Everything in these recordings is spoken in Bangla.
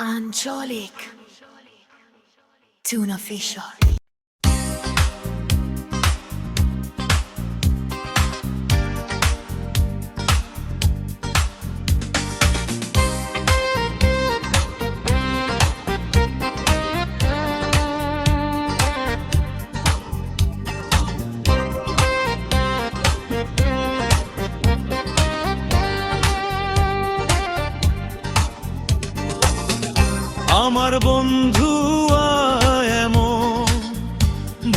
Angelic Tuna Fisher. আমার বন্ধু এমন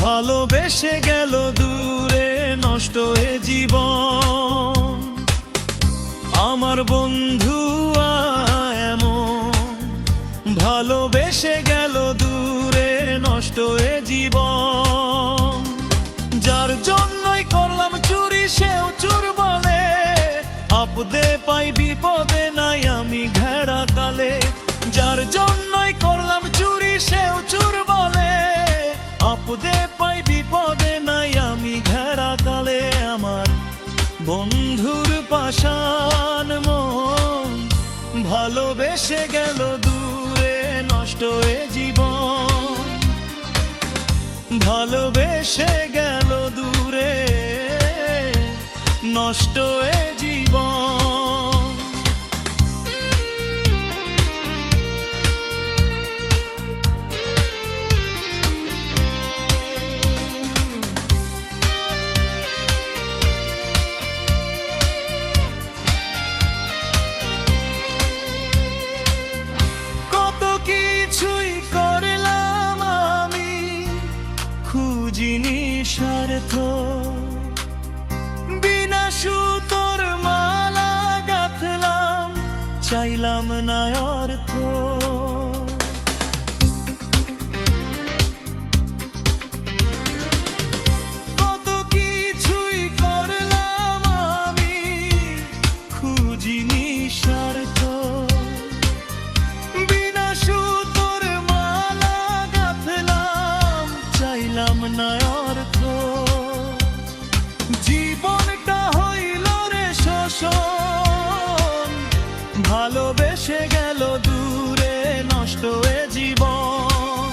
ভালোবেসে গেল দূরে নষ্ট হয়ে জীবন। আমার বন্ধু এমন ভালোবেসে গেল দূরে নষ্ট হয়ে জীবন। যার জন্যই করলাম চুরি সেও চুর বলে, আপদে পাই বিপদে নাই আমি ঘেরা কালে। যার জন্যই করলাম চুরি সেও চুর বলে, আপদে পাই বিপদে নাই আমি ঘেরা কালে। আমার বন্ধুর পাষাণ মন ভালোবেসে গেল দূরে নষ্ট হয়ে জীবন। ভালোবেসে গেল দূরে নষ্ট হয়ে জীবন। খুঁজিনি স্বার্থ, বিনা সুতোর মালা গাঁথলাম, চাইলাম না অর্থ। কত কিছুই করলাম আমি, খুঁজিনি স্বার্থ, বিনা সুতোর মালা গাঁথলাম, চাইলাম না অর্থ। জীবনটা হইল রে শোষণ, ভালোবেসে গেল দূরে নষ্ট হয়ে জীবন।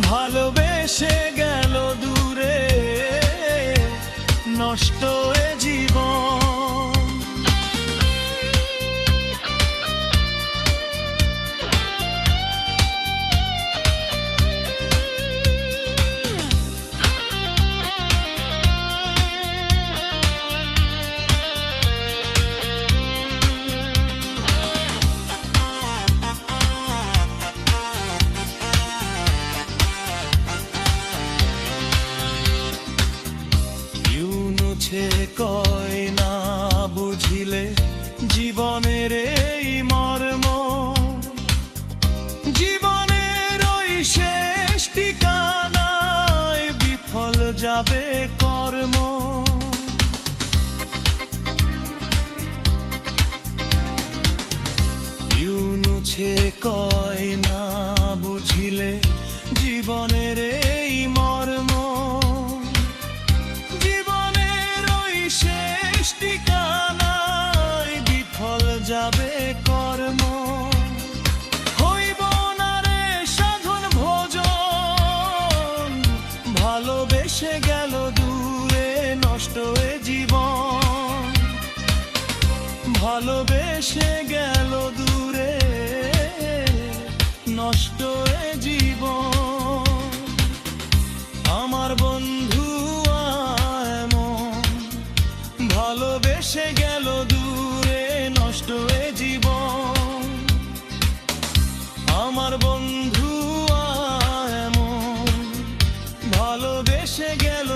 ভালোবেসে গেল দূরে নষ্ট হয়ে জীবন। কয় না বুঝিলে জীবনের এই মর্ম, জীবনের ওই শেষ ঠিকানায় বিফল যাবে কর্ম। ইউনুছে কয় না বুঝিলে জীবনের এই মর্ম, শেষ ঠিকানায় বিফল যাবে কর্ম। হইব না রে সাধন ভোজন, ভালোবেসে গেল দূরে নষ্ট হয়ে জীবন। ভালোবেসে গেল দূরে নষ্ট হয়ে জীবন। আমার বন্ধু ভালোবেসে গেল দূরে নষ্ট হয়ে জীবন। আমার বন্ধু এমন ভালোবেসে গেল